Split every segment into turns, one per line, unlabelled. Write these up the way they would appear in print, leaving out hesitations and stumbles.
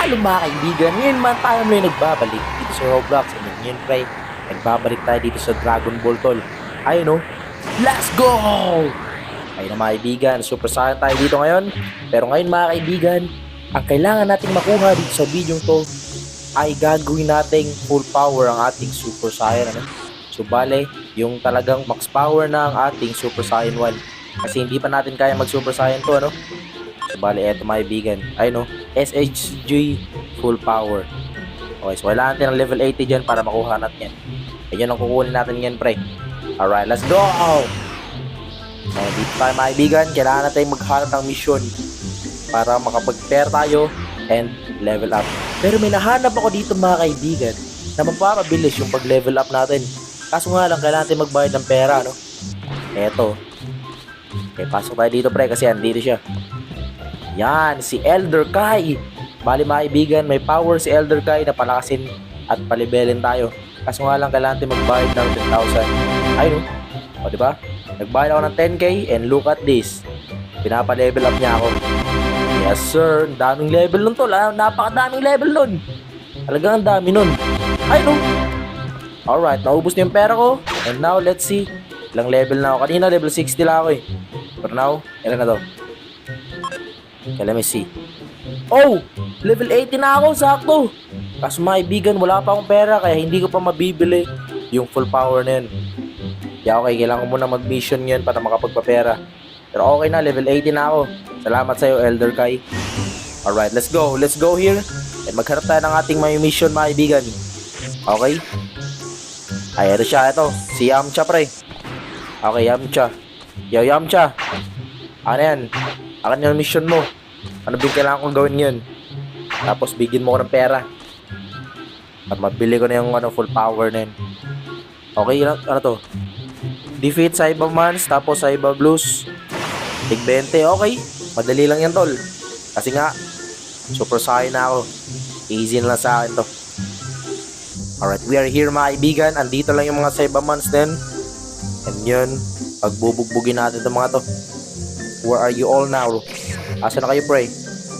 Hello mga kaibigan, ngayon man tayo muli nagbabalik dito sa Roblox. And ngayon pre, nagbabalik tayo dito sa Dragon Ball tol. Ayun no, let's go! Ayun na mga kaibigan, super saiyan tayo dito ngayon. Pero ngayon mga kaibigan, ang kailangan nating makuha dito sa video to ay gagawin nating full power ang ating super saiyan. Ano? So bale, yung talagang max power na ang ating super saiyan 1. Kasi hindi pa natin kaya mag super saiyan to ano. So bale, eto mga kaibigan, ayun no, SHG full power. Okay, so kailangan natin ng level 80 dyan para makuha natin yan. Ayun ang kukunin natin yan pre. Alright, let's go! So dito tayo mga kaibigan, kailangan natin maghanap ng mission para makapag-pair tayo and level up. Pero may nahanap ako dito mga kaibigan na mapapabilis yung pag-level up natin. Kaso nga lang, kailangan natin magbayad ng pera, no? Eto. Okay, pasok tayo dito pre kasi andito siya. Yan, si Elder Kai. Bali mga kaibigan, may power si Elder Kai na palakasin at palibelin tayo. Kaso nga lang, kailangan natin magbayad ng 10,000. Ayun, o diba? Nagbayad ako ng 10k and look at this. Pinapa-level up niya ako. Yes sir, daming level nun tol. Napakadaming level nun. Talagang ang dami nun. Ayun. Alright, naubos na yung pera ko. And now, let's see. Ilang level na ako. Kanina, level 60 lang ako eh. But now, ilan na to? Okay, let me see. Oh! Level 80 na ako, sakto! Kaso mga kaibigan, wala pa akong pera kaya hindi ko pa mabibili yung full power na yun. Kaya okay, kailangan ko muna mag-mission yun para makapagpapera. Pero okay na, level 80 na ako. Salamat sa'yo, Elder Kai. Alright, let's go. Let's go here. And maghanap tayo ng ating may mission mga kaibigan. Okay? Ay, ito siya, ito. Si Yamcha, pre. Okay, Yamcha. Yo, Yamcha. Ano yan? Akin yung mission mo. Ano ba kailangan kong gawin yun? Tapos bigyan mo ko ng pera. At mabili ko na yung full power na yun. Okay, ano to? Defeat Cybermans, tapos Cyber Blues. Tig 20, okay. Madali lang yan tol. Kasi nga, super saiyan na ako. Easy na lang sa akin to. Alright, we are here mga kaibigan. Andito lang yung mga Cybermans din. And yun, pagbubugbugin natin itong mga to. Where are you all now? Asa na kayo pre?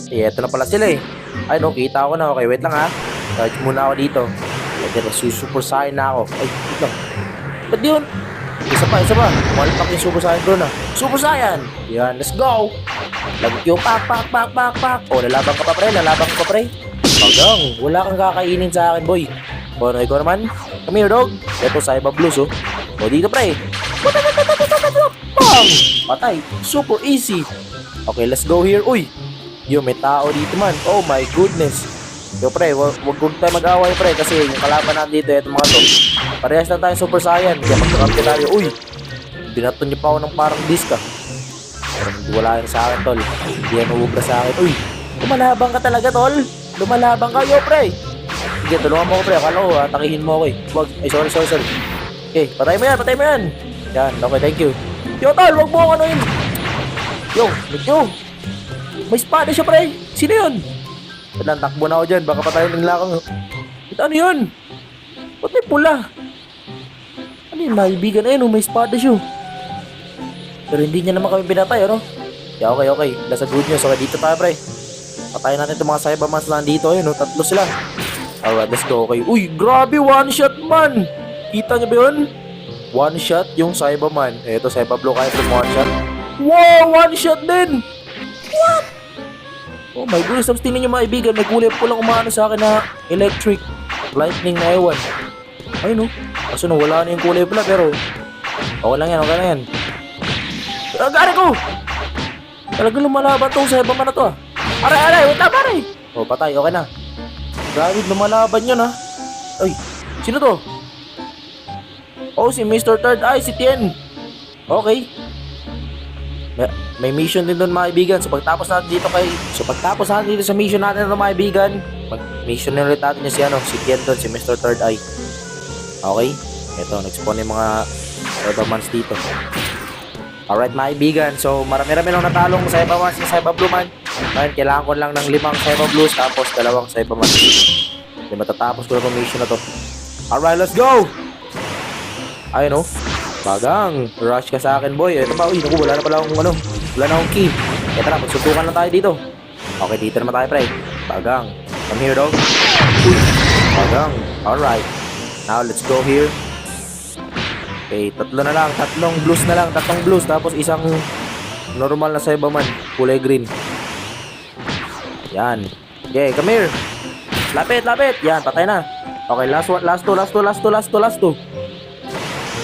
Eh, eto na pala sila eh. Ay no, kita ako na. Okay, wait lang ha. Charge muna ako dito. Ay, super saiyan na ako. Ay, wait lang. Ba't yun? Isa pa. Malpak yung super saiyan doon ha. Super saiyan! Yan, let's go! Lagot yung pak. O, lalaban ka pa pre. Pagang, wala kang kakainin sa akin boy. O, no, ikaw naman. Come here dog. Ito, Cyber Blues oh. O, dito pre. Bang! Patay. Super easy. Okay, let's go here. Uy! Yo, may tao dito man. Oh my goodness. Yo pre, wag tayo mag-away pre kasi yung kalaban natin dito, eto mga to. Parehas lang tayo super saiyan. Kaya magkakampi tayo. Uy! Binaton niyo pa ako ng parang disc ah. Pero hindi wala yan sa akin tol. Hindi yan uubra sa akin. Uy! Lumalabang ka talaga tol. Lumalabang ka yo pre. Sige, tulungan mo ko pre. Akala ko atakihin mo ako eh. Wag. Ay sorry. Okay, patay mo yan. Yan, okay, thank you. Yo tol, wag mo ano yun. Yo. May espada siya pre. Sino yun? Wala, takbo na ako dyan. Baka patayin ng lakang. Ito ano yun? Ba't may pula? Ano yun mga kaibigan? Ayun, may espada siya. Pero hindi niya naman kami pinatay, ano? Yeah, okay. That's a good news. Okay, dito tayo pre. Patayin natin itong mga Cybermans na nandito. Ayun, tatlo sila. Alright, let's go. Okay. Uy, grabe, one shot man. Kita niyo ba yun? One shot yung Cyberman. Ito, Cyberblue kaya from one shot. Wow, one shot din. What? Oh my goodness, tapos tingnan nyo mga kaibigan, may kulay po lang umano sa akin na electric lightning na ewan. Ayun no, kaso wala na yung kulay pula pero okay lang yan. Agari ko! Talagang lumalaban tong Cyberman na to ah. Aray, wait na pare! Oh, patay, okay na. Grabe, lumalaban yun ah. Ay, sino to? Oh, si Mr. Third Eye, si Tien. Okay. May mission din doon mga kaibigan. So pagtapos natin dito sa mission natin mga kaibigan, mag-mission na ulit natin si Tien doon, si Mr. Third Eye. Okay? Ito, nag-spawn yung mga Cybermans dito. Alright mga kaibigan, so marami-rami lang natalong Cybermans yung Cyberblues man. Ngayon, kailangan ko lang ng 5 Cyberblues tapos 2 Cybermans. Hindi matatapos ko na itong mission na to. Alright, let's go! Ayun o. Bagang, rush ka sa akin boy. Ito ba? Uy, naku, wala na akong key. Ito na, magsuntukan na tayo dito. Okay, dito naman tayo pre. Bagang. Come here, dog. Uy, bagang. Alright. Now, let's go here. Okay, tatlo na lang. Tatlong blues. Tapos isang normal na Saibaman. Kulay green. Yan. Okay, come here. Lapit. Yan, patay na. Okay, last two.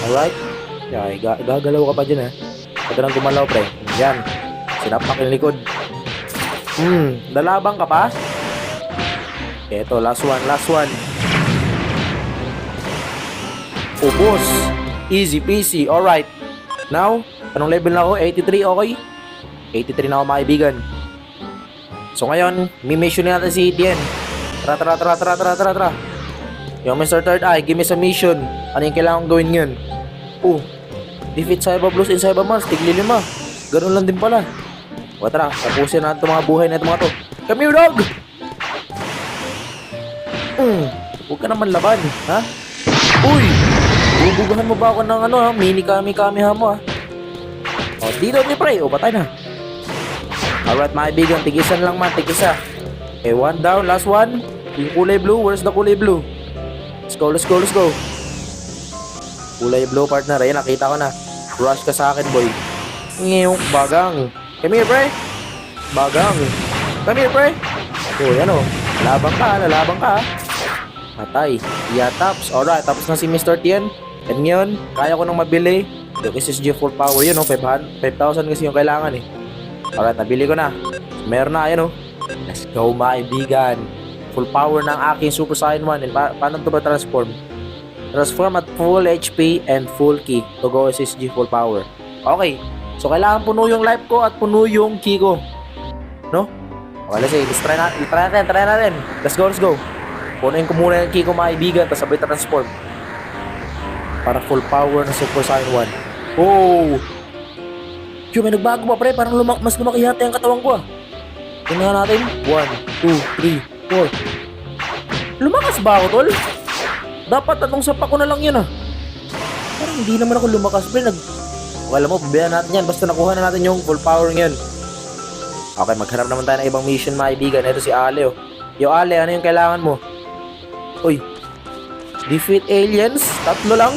Alright. Okay, gagalaw ka pa dyan, ha. Pwede nang gumalaw, pre. Yan. Sinapak yung likod. Lalabang ka pa? Eto, last one. Ubos. Easy peasy. Alright. Now, anong level na ako? 83, okay? 83 na ako, mga kaibigan. So ngayon, mi-mission natin si Tien. Tara. Yung Mr. Third Eye, give me some mission. Ano yung kailangan gawin ngayon? Defeat Saiba Blues and Saiba Mars, tigli 5. Ganun lang din pala. O tara, tapusin natin itong mga buhay na itong mga to. Come here, dog! Huwag ka naman laban, ha? Uy! Bubugahan mo ba ako ng ano, ha? Mini kami-kami mo, ha? O, dito ni pre. O, patay na. Alright, mga kaibigan. Tigisan lang man, tigisa. Okay, one down, last one. Yung kulay blue, where's the kulay blue? Let's go. Kulay blue, partner. Ayan, nakita ko na. Rush ka sa akin, boy. Ngayong bagang. Come here, pre. Bagang. Come here, pre. O, yan o. Lalabang ka. Matay. Taps. Alright, tapos na si Mr. Tien. And ngayon, kaya ko nang mabili yung SSG full power yun, 5,000 kasi yung kailangan, eh. Alright, nabili ko na. Meron na, ayan, Let's go, mga kaibigan. Full power ng aking Super Saiyan 1. And paano ito ba transform? Transform at full HP and full ki to go SSG full power. Okay, so kailangan puno yung life ko at puno yung ki ko. No? Okay, let's try natin. Let's go. Punuin ko muna yung ki ko, mga kaibigan, tapos sabay transform. Para full power ng Super Saiyan 1. Oh! Yo, may nagbago pa, pre. Parang mas lumaki yata yung katawan ko, ah. Tingnan natin. 1, 2, 3, 4. Lumakas ba ako, tol? Dapat tatong sapa ko na lang yan, ah. Parang hindi naman ako lumakas, pre. Alam mo, pabayaan natin yan. Basta nakuha na natin yung full power ngayon. Okay, maghanap naman tayo ng ibang mission, mga kaibigan. Ito si Ale, oh. Yo, Ale, ano yung kailangan mo? Uy. Defeat aliens? 3 lang?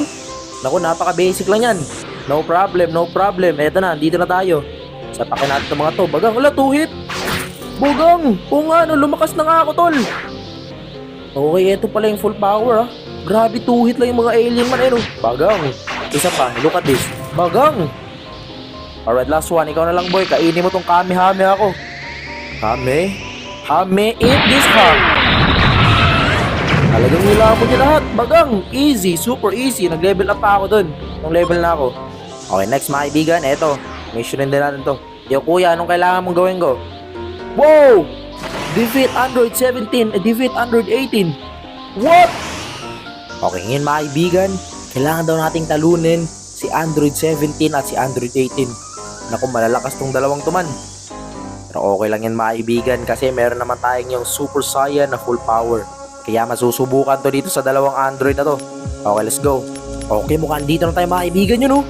Naku, napaka-basic lang yan. No problem. Eto na, dito na tayo. Sapakin natin itong mga to. Bagang, wala, 2 hit. Bagang, lumakas na nga ako, tol. Okay, eto pala yung full power, ah. Grabe, 2 hit lang yung mga alien man, Bagang, isa pa, look at this. Bagang. Alright, last one, ikaw na lang, boy. Kainin mo tong Kamehame ako. Hame, eat this hug. Talagang nila mo niya lahat. Bagang, easy, super easy. Nag-level up pa ako dun. Nung level na ako. Okay, next, mga kaibigan, eto. Missionin din natin to. Yo, kuya, anong kailangan mong gawin ko? Wow! Defeat Android 17 and defeat Android 18. What? Okay, ngayon, mga kaibigan, kailangan daw nating talunin si Android 17 at si Android 18. Naku, malalakas tong dalawang tuman. Pero okay lang yan, mga kaibigan, kasi meron naman tayong yung Super Saiyan na full power. Kaya masusubukan to dito sa dalawang Android na to. Okay, let's go. Okay, mukhang dito na tayo, mga kaibigan, yun,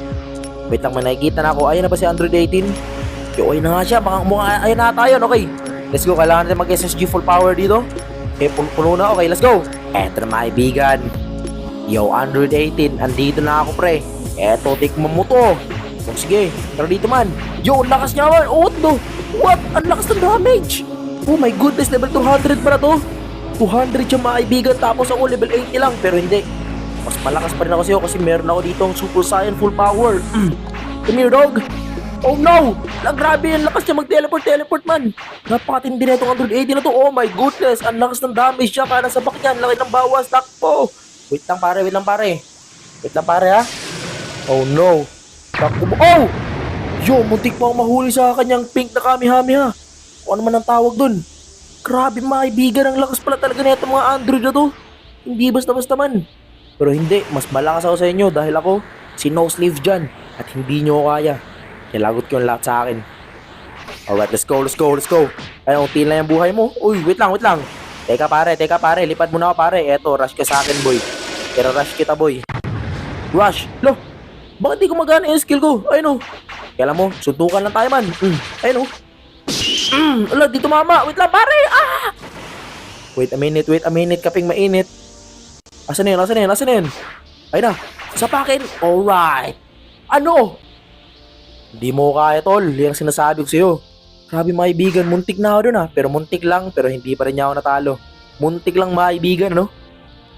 Wait lang, may nakikita na ako. Ayun na ba si Android 18? Yo, ayun na nga siya. Ayun na tayo. Okay, let's go. Kailangan natin mag-SSG full power dito. Okay, puno na. Okay, let's go. Eto na, mga kaibigan. Yo, Android 18. Andito na ako, pre. Eto, tikman mo to. So, sige, pero dito man. Yo, ang lakas niya man. Oh, no. What? Ang lakas ng damage. Oh my goodness, level 200 para to. 200 siya, mga kaibigan. Tapos ako level 80 lang. Pero hindi. Mas malakas pa rin ako sa'yo kasi meron ako dito ang Super Saiyan full power. Come here, dog. Oh no! Grabe, ang lakas niya mag-teleport man. Napakatindi na itong Android 80 na to. Oh my goodness, ang lakas ng damage niya. Kaya nasa back niya, ang laki ng bawas. Takpo. Wait lang pare, ha. Oh no. Takpo mo. Oh! Yo, muntik pa akong mahuli sa kanyang pink na Kamehame, ha. Kung ano man ang tawag dun. Grabe, mga kaibigan, ang lakas pala talaga na itong mga Android na to. Hindi basta-basta man. Pero hindi, mas malakas ako sa inyo dahil ako si No Sleeve dyan at hindi nyo kaya. Kaya lagot ko yung lahat sa akin. Alright, let's go. Ay, unti lang yung buhay mo. Uy, wait lang. Teka pare, lipad muna ako pare. Eto, rush ka sa akin, boy. Pero rush kita, boy. Rush! Lo, bakit di gumagana yung skill ko? Ayun, kaya mo, suntukan lang tayo man. Ayun, ala, dito mama. Wait lang pare. Wait a minute, kaping mainit. Asan na yun? Ay na, sapakin. Alright. Ano? Hindi mo kaya, tol. Yan ang sinasabi ko sa'yo. Grabe mga kaibigan, muntik na ako dun pero muntik lang, pero hindi pa rin niya ako natalo. Muntik lang mga kaibigan, no?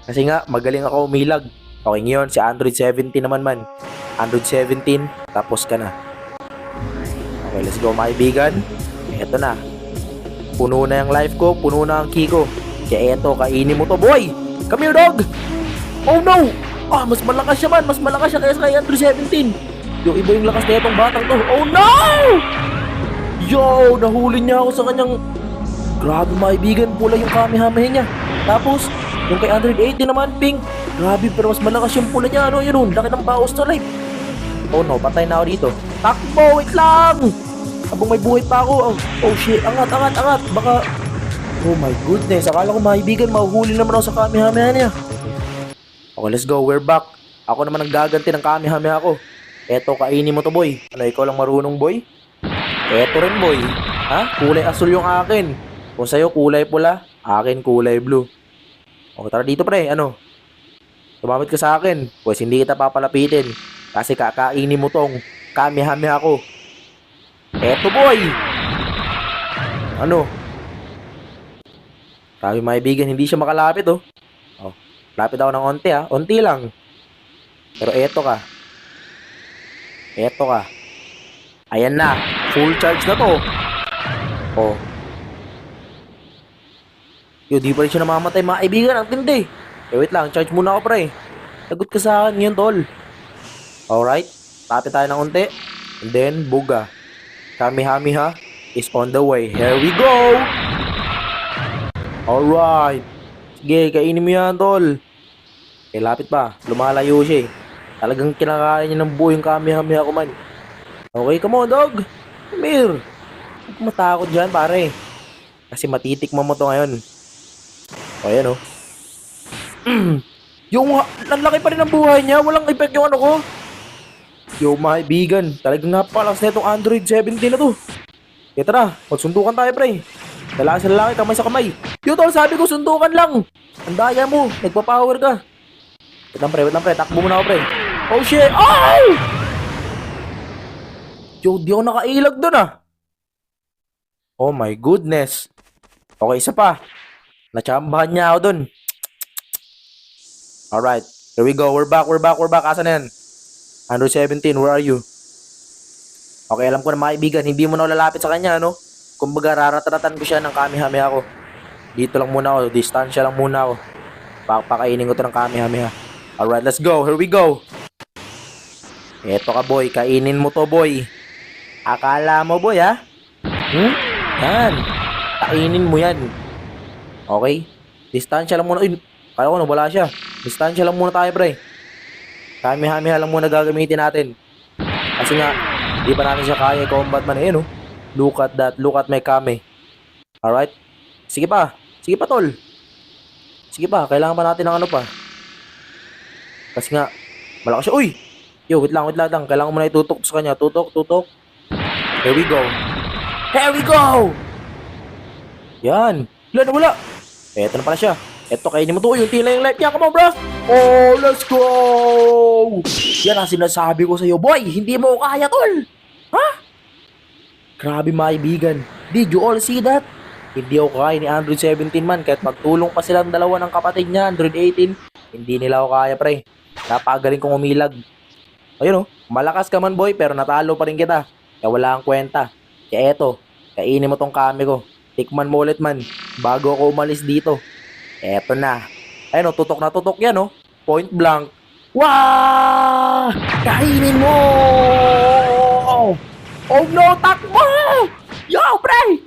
Kasi nga, magaling ako umilag. Okay, ngayon, si Android 17 naman man. Android 17, tapos ka na. Okay, let's go mga kaibigan. Eto na. Puno na yung life ko, puno na ang key ko. Kaya eto, kainin mo to, boy! Come here, dog! Oh no! Mas malakas siya man, mas malakas siya kaysa kay Android 17. Yung iba yung lakas na itong batang to. Oh no! Yo, nahuli niya ako sa kanyang... Grabe mga kaibigan, pula yung Kamehameha niya. Tapos, yung kay Android 18 naman, pink. Grabe, pero mas malakas yung pula niya. Ano yun? Laki ng bawas to life. Oh no, patay na ako dito. Takbo, wait lang! Habang may buhay pa ako. Oh shit, angat. Baka... Oh my goodness, akala ko mga kaibigan, mahuhuli naman ako sa Kamehameha niya. Okay, let's go, we're back. Ako naman ang gaganti ng Kamehameha ko. Eto, kainin mo to, boy. Ano, ikaw lang marunong, boy? Eto rin, boy. Ha? Kulay asul yung akin. Kung sa'yo kulay pula, akin kulay blue. O, tara dito, pre. Ano? Tumamit ka sa akin. Pues hindi kita papalapitin. Kasi kakainin mo tong Kamehameha ko. Eto, boy. Ano? Grabe mga kaibigan, hindi siya makalapit, oh. Oh, lapit ako ng onti, ha. Onti lang. Pero eto ka. Ayan na. Full charge na to. Oh. Yo, di pa rin siya namamatay mga kaibigan. Ang tindi. Wait lang. Charge muna ako, pre. Lagot ka sa akin ngayon, tol. Alright. Tapit tayo ng unti. And then, buga. Kamehameha is on the way. Here we go. Alright. Sige, kainin mo yan, tol. Okay, lapit pa. Lumalayo siya, eh. Talagang kinakain niya ng buo yung Kamehameha ko, man. Okay, come on, dog. Come here. Huwag matakot dyan, pare. Kasi matitikman mo to ngayon. O, ayan, oh. Yung, lalaki pa rin ang buhay niya. Walang effect yung ano ko. Yo, mga kaibigan. Talagang napalakas na itong Android 17 na to. Kaya tara, magsundukan tayo, pre. Lalaki sa lalaki, kamay sa kamay. Yo, tol, sabi ko, sundukan lang. Ang daya mo. Nagpa-power ka. Wait lang, pre. Takbo muna ako, pre. Oh, shit. Ay! Yo, di ako nakailag dun, ah. Oh, my goodness. Okay, isa pa. Natsambahan niya ako dun. Alright. Here we go. We're back. Asan na yan? Android 17, where are you? Okay, alam ko na mga kaibigan, hindi mo na lalapit sa kanya, no? Kumbaga, raratratan ko siya ng Kamehameha ko. Dito lang muna ako. Distansya lang muna ako. Pakainin ko to ng Kamehameha. Alright, let's go. Here we go. Eto ka, boy. Kainin mo to, boy. Akala mo, boy, ha? Yan. Kainin mo yan. Okay? Distansya lang muna. Uy, kala ko wala siya. Distansya lang muna tayo, pre. Kamehameha lang muna gagamitin natin. Kasi nga, di pa natin siya kaya combat man. Eh, no? Look at that. Look at my Kame. Alright? Sige pa, tol. Sige pa, kailangan pa natin ng ano pa. Kasi nga, malakas siya. Uy! Yo, wait lang. Kailangan mo na itutok sa kanya. Tutok. Here we go! Yan. Wala. Eto na pala siya. Eto, kainin mo to. Yung tila yung life niya. Come on, bro. Oh, let's go! Yan ang sinasabi ko sa'yo, boy. Hindi mo kaya, tol. Ha? Grabe, mga kaibigan. Did you all see that? Hindi ako kaya ni Android 17, man. Kahit magtulong pa silang dalawa ng kapatid niya, Android 18, hindi nila ako kaya, pre. Napagaling kong umilag. Ayun, oh. Malakas ka man, boy, pero natalo pa rin kita. Kaya wala kang kwenta. Kaya eto, kainin mo tong Kame ko. Tikman mo ulit, man, bago ako umalis dito. Eto na. Ayun, oh, tutok na tutok yan, oh. Point blank. Wow! Kainin mo! Oh no, takbo! Yo, pre!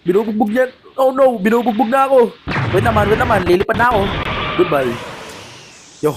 Binubugbog yan. Oh no, binubugbog na ako. Wait naman, lilipad na ako. Goodbye. Yo.